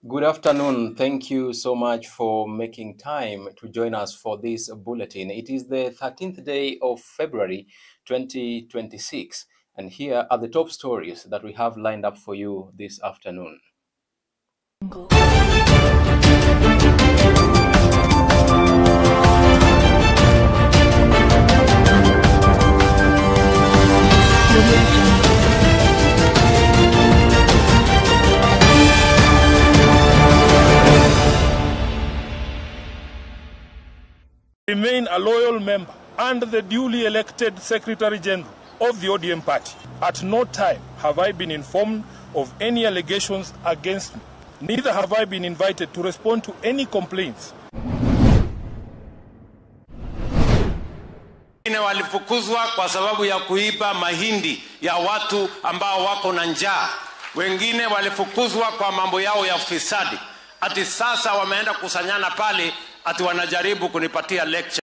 Good afternoon. Thank you so much for making time to join us for this bulletin. It is the 13th day of February 2026, and here are the top stories that we have lined up for you this afternoon. Remain a loyal member and the duly elected Secretary General of the ODM party. At no time have I been informed of any allegations against me. Neither have I been invited to respond to any complaints. Wengine walifukuzwa kwa sababu ya kuiba mahindi ya watu ambao wako na njaa. Wengine walifukuzwa kwa mambo yao ya ufisadi. Ati sasa wameenda kusanyana pale ati wanajaribu kunipatia lecture.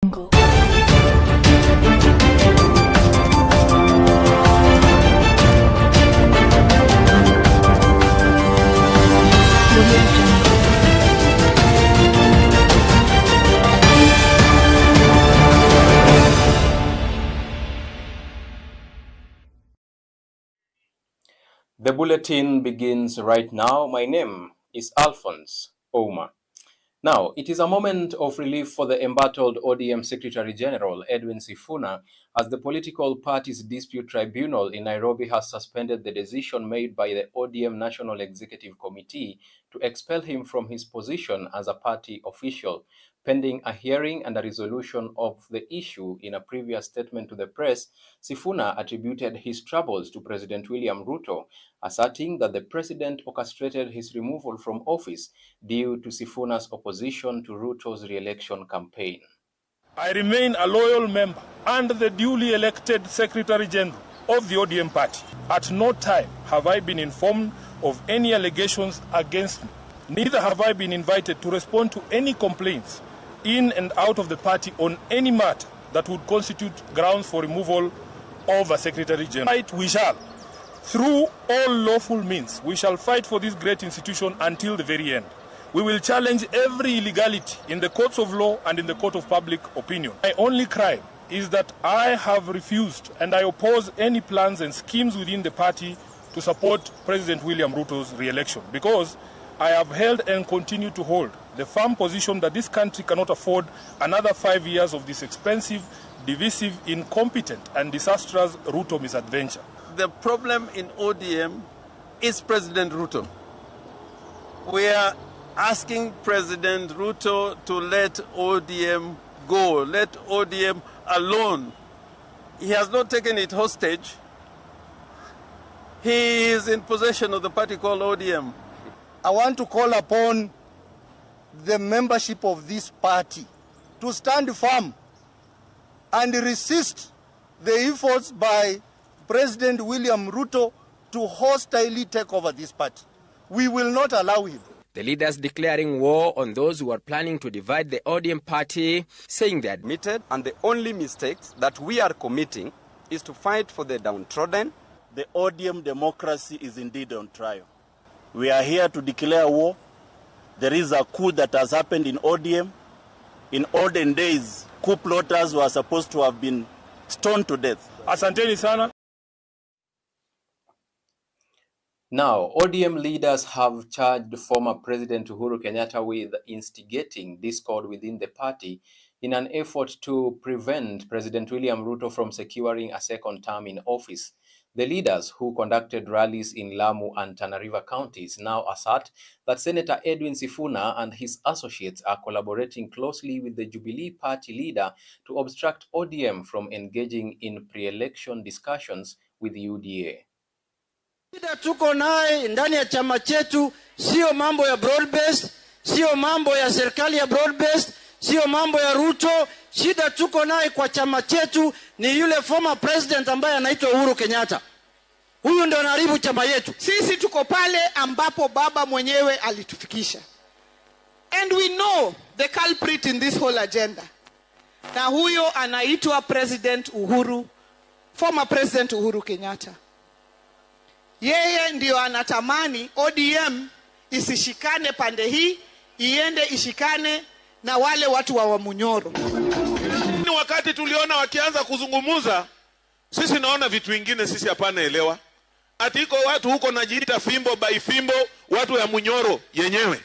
The bulletin begins right now. My name is Alphonce, Ouma. Now, it is a moment of relief for the embattled ODM Secretary General Edwin Sifuna, as the political parties dispute tribunal in Nairobi has suspended the decision made by the ODM National Executive Committee to expel him from his position as a party official. Pending a hearing and a resolution of the issue, in a previous statement to the press, Sifuna attributed his troubles to President William Ruto, asserting that the president orchestrated his removal from office due to Sifuna's opposition to Ruto's re-election campaign. I remain a loyal member and the duly elected Secretary General of the ODM party. At no time have I been informed of any allegations against me. Neither have I been invited to respond to any complaints in and out of the party on any matter that would constitute grounds for removal of a Secretary General. We shall, through all lawful means, we shall fight for this great institution until the very end. We will challenge every illegality in the courts of law and in the court of public opinion. My only crime is that I have refused and I oppose any plans and schemes within the party to support President William Ruto's re-election, because I have held and continue to hold the firm position that this country cannot afford another 5 years of this expensive, divisive, incompetent and disastrous Ruto misadventure. The problem in ODM is President Ruto. We are asking President Ruto to let ODM go, let ODM alone. He has not taken it hostage. He is in possession of the party called ODM. I want to call upon the membership of this party to stand firm and resist the efforts by President William Ruto to hostilely take over this party. We will not allow him. The leaders declaring war on those who are planning to divide the ODM party, saying they admitted, and the only mistakes that we are committing is to fight for the downtrodden. The ODM democracy is indeed on trial. We are here to declare war. There is a coup that has happened in ODM. In olden days, coup plotters were supposed to have been stoned to death. Asanteni sana. Now, ODM leaders have charged former President Uhuru Kenyatta with instigating discord within the party in an effort to prevent President William Ruto from securing a second term in office. The leaders, who conducted rallies in Lamu and Tana River counties, now assert that Senator Edwin Sifuna and his associates are collaborating closely with the Jubilee Party leader to obstruct ODM from engaging in pre-election discussions with UDA. Shida tuko naye ndani ya chama chetu sio mambo ya broad based, sio mambo ya serikali ya broad based, sio mambo ya Ruto. Shida tuko naye kwa chama chetu ni yule former president ambaye anaitwa Uhuru Kenyatta. Huyu ndio anaharibu chama yetu. Sisi tuko pale ambapo baba mwenyewe alitufikisha. And we know the culprit in this whole agenda. Na huyo anaitwa President Uhuru, former President Uhuru Kenyatta. Yeye ndio anatamani ODM isishikane pande hii, iende ishikane na wale watu wa Wamunyoro. Wakati tuliona wakianza kuzungumuza, sisi naona vitu vingine sisi hapana elewa. Atiko watu huko najiita fimbo by fimbo, watu ya Munyoro yenyewe.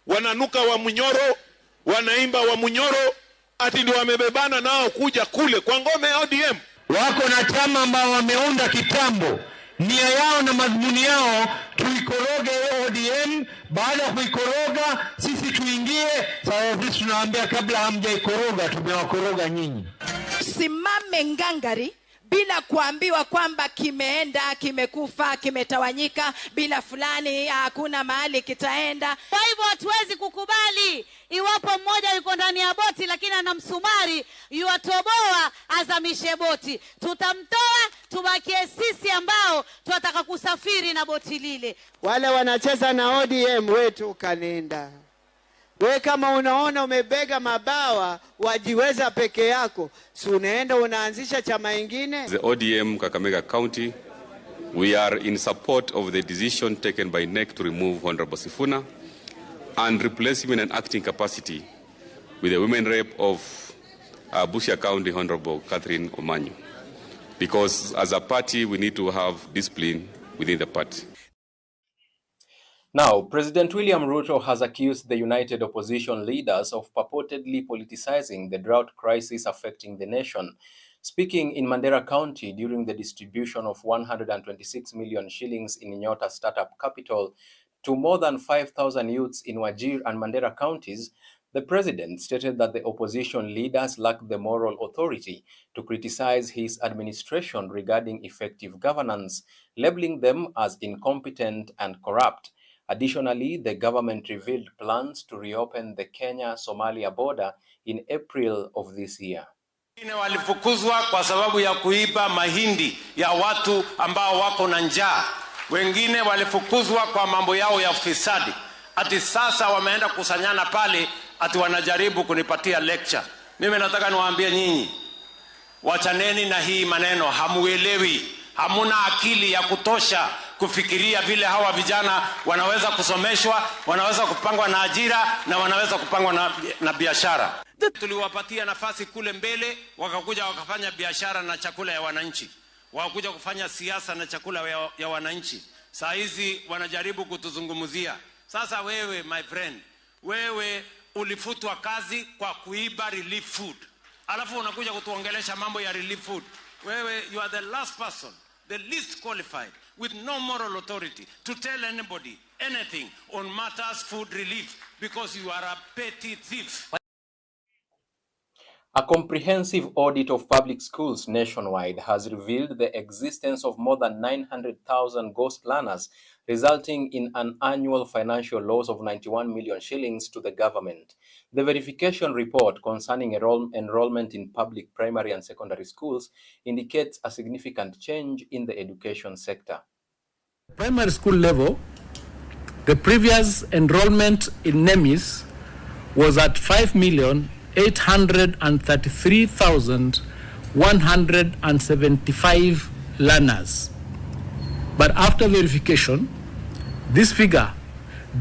Wananuka wa Munyoro, wanaimba wa Munyoro, ati ndio wamebebana nao kuja kule kwa ngome ya ODM. Wako na chama ambao wameunda kitambo. Nia yao na madhumuni yao tuikoroge ODM, baada ya kuikoroga sisi tuingie. Sasa sisi tunawaambia kabla hamjaikoroga tumewakoroga nyinyi. Simame ngangari bila kuambiwa kwamba kimeenda, kimekufa, kimetawanyika, bila fulani hakuna mahali kitaenda. Kwa hivyo hatuwezi kukubali iwapo mmoja yuko ndani ya boti lakini ana msumari yuatoboa azamishe boti. Tutamtoa, tubakie sisi ambao tunataka kusafiri na boti lile. Wale wanacheza na ODM wetu kanenda. We kama unaona umebega mabawa wajiweza peke yako, si unaenda unaanzisha chama ingine? The ODM Kakamega County, we are in support of the decision taken by NEC to remove Honorable Sifuna and replace him in an acting capacity with the women rep of Busia County, Honorable Catherine Omanyu. Because as a party, we need to have discipline within the party. Now, President William Ruto has accused the united opposition leaders of purportedly politicizing the drought crisis affecting the nation. Speaking in Mandera County during the distribution of 126 million shillings in Nyota startup capital to more than 5,000 youths in Wajir and Mandera counties, the president stated that the opposition leaders lack the moral authority to criticize his administration regarding effective governance, labeling them as incompetent and corrupt. Additionally, the government revealed plans to reopen the Kenya-Somalia border in April of this year. Walifukuzwa kwa sababu ya kuiba mahindi ya watu ambao wako na njaa. Wengine walifukuzwa kwa mambo yao ya ufisadi. Ati sasa wameenda kusanyana pale ati wanajaribu kunipatia lecture. Mimi nataka niwaambie nyinyi, wachaneni na hii maneno, hamuelewi. Hamuna akili ya kutosha kufikiria vile hawa vijana wanaweza kusomeshwa, wanaweza kupangwa na ajira na wanaweza kupangwa na biashara. Tuliwapatia nafasi kule mbele, wakakuja wakafanya biashara na chakula ya wananchi. Wakakuja kufanya siasa na chakula ya wananchi. Saa hizi wanajaribu kutuzungumzia. Sasa wewe my friend, wewe ulifutwa kazi kwa kuiba relief food. Alafu unakuja kutuongelesha mambo ya relief food. Wewe, you are the last person, the least qualified, with no moral authority to tell anybody anything on matters food relief, because you are a petty thief. A comprehensive audit of public schools nationwide has revealed the existence of more than 900,000 ghost learners, resulting in an annual financial loss of 91 million shillings to the government. The verification report concerning enrollment in public primary and secondary schools indicates a significant change in the education sector. Primary school level, the previous enrollment in NEMIS was at 5,833,175 learners. But after verification, this figure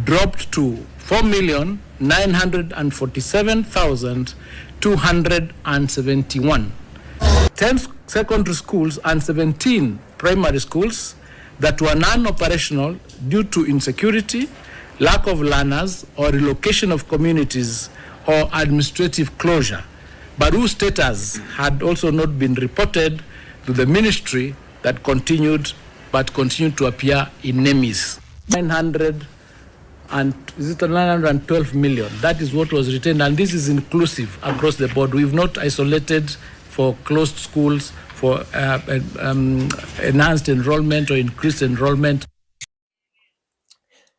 dropped to 4,947,271. 10 secondary schools and 17 primary schools that were non-operational due to insecurity, lack of learners, or relocation of communities or administrative closure, but whose status had also not been reported to the ministry that continued to appear in NEMIS. 912 million. That is what was retained, and this is inclusive across the board. We've not isolated for closed schools, for enhanced enrollment or increased enrollment.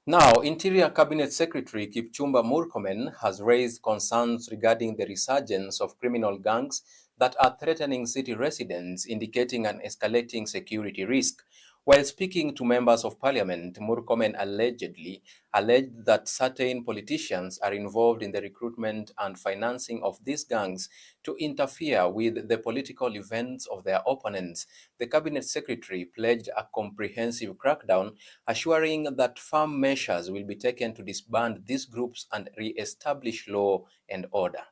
Now, Interior Cabinet Secretary Kipchumba Murkomen has raised concerns regarding the resurgence of criminal gangs that are threatening city residents, indicating an escalating security risk. While speaking to members of parliament, Murkomen alleged that certain politicians are involved in the recruitment and financing of these gangs to interfere with the political events of their opponents. The cabinet secretary pledged a comprehensive crackdown, assuring that firm measures will be taken to disband these groups and re-establish law and order.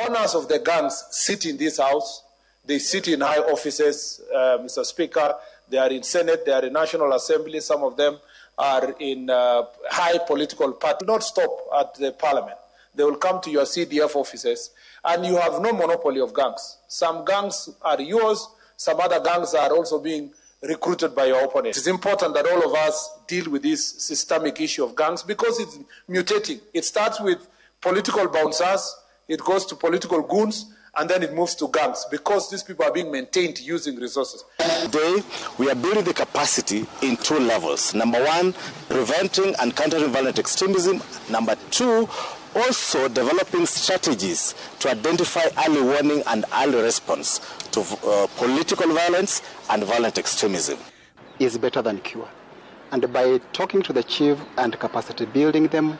Owners of the gangs sit in this house. They sit in high offices, Mr. Speaker. They are in Senate, they are in National Assembly. Some of them are in high political parties. Do not stop at the parliament. They will come to your CDF offices, and you have no monopoly of gangs. Some gangs are yours. Some other gangs are also being recruited by your opponents. It's important that all of us deal with this systemic issue of gangs because it's mutating. It starts with political bouncers, it goes to political goons, and then it moves to gangs because these people are being maintained using resources. Today, we are building the capacity in two levels. Number one, preventing and countering violent extremism. Number two, also developing strategies to identify early warning and early response to political violence and violent extremism. Is better than cure. And by talking to the chief and capacity building them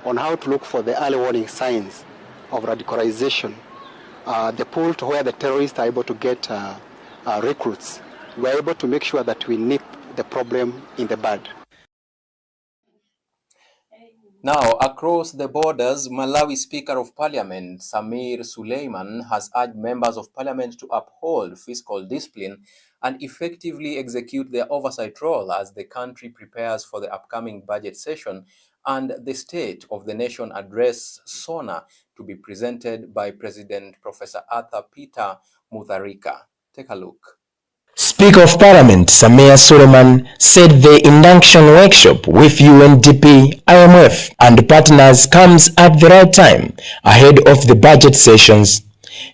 on how to look for the early warning signs of radicalization, the pool to where the terrorists are able to get recruits, we're able to make sure that we nip the problem in the bud. Now, across the borders, Malawi Speaker of Parliament Samir Suleiman has urged members of Parliament to uphold fiscal discipline and effectively execute their oversight role as the country prepares for the upcoming budget session and the State of the Nation Address SONA to be presented by President Professor Arthur Peter Mutharika. Take a look. Speaker of Parliament Samir Suleiman said the induction workshop with UNDP, IMF and partners comes at the right time ahead of the budget sessions.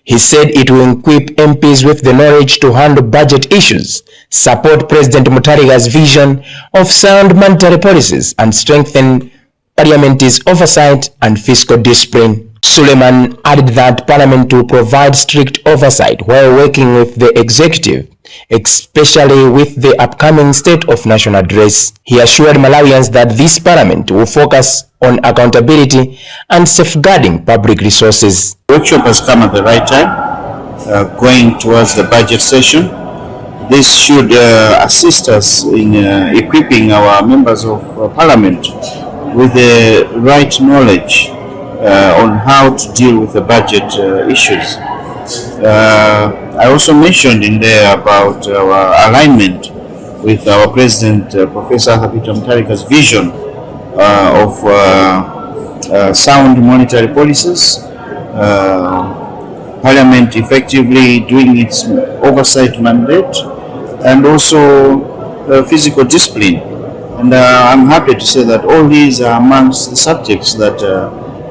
He said it will equip MPs with the knowledge to handle budget issues, support President Mutharika's vision of sound monetary policies and strengthen Parliament's oversight and fiscal discipline. Suleiman added that Parliament will provide strict oversight while working with the executive, especially with the upcoming State of Nation Address. He assured Malawians that this Parliament will focus on accountability and safeguarding public resources. The workshop has come at the right time, going towards the budget session. This should assist us in equipping our members of Parliament with the right knowledge on how to deal with the budget issues. I also mentioned in there about our alignment with our President Professor Arthur Peter Mutharika's vision of sound monetary policies, Parliament effectively doing its oversight mandate, and also physical discipline. And I'm happy to say that all these are amongst the subjects that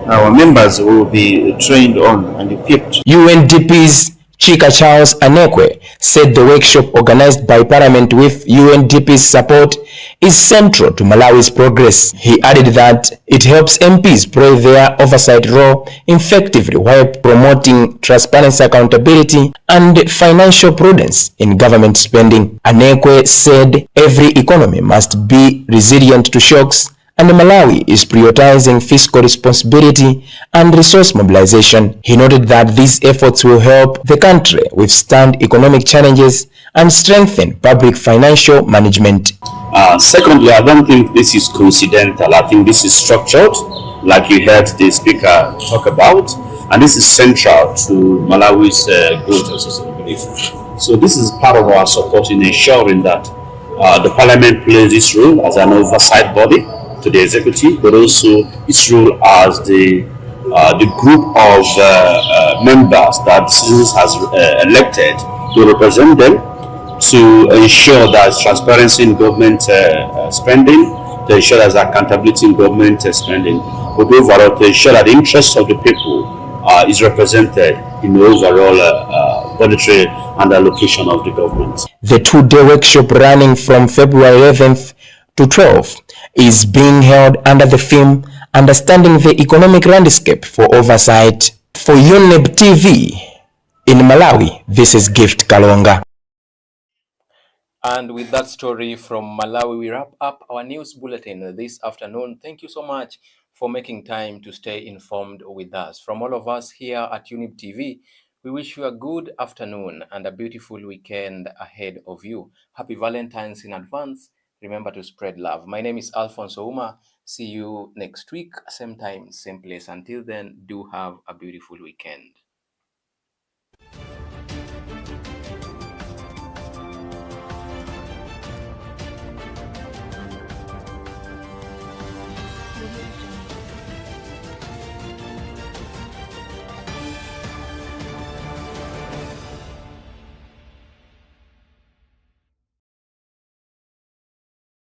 our members will be trained on and equipped. UNDP's Chika Charles Anekwe said the workshop organized by Parliament with UNDP's support is central to Malawi's progress. He added that it helps MPs play their oversight role effectively while promoting transparency, accountability, and financial prudence in government spending. Anekwe said every economy must be resilient to shocks, and Malawi is prioritizing fiscal responsibility and resource mobilization. He noted that these efforts will help the country withstand economic challenges and strengthen public financial management. Secondly, I don't think this is coincidental. I think this is structured, like you heard the speaker talk about, and this is central to Malawi's growth and sustainability. So this is part of our support in ensuring that the Parliament plays its role as an oversight body to the executive, but also its role as the group of members that the citizens has elected to represent them, to ensure that transparency in government spending, to ensure there's accountability in government spending, but overall to ensure that the interest of the people is represented in the overall budgetary and allocation of the government. The two-day workshop running from February 11th to 12th is being held under the theme Understanding the Economic Landscape for Oversight. For Younib TV in Malawi, this is Gift Kalonga. And with that story from Malawi, we wrap up our news bulletin this afternoon. Thank you so much for making time to stay informed with us. From all of us here at Younib TV, we wish you a good afternoon and a beautiful weekend ahead of you. Happy Valentine's in advance. Remember to spread love. My name is Alphonce Ouma. See you next week, same time, same place. Until then, do have a beautiful weekend.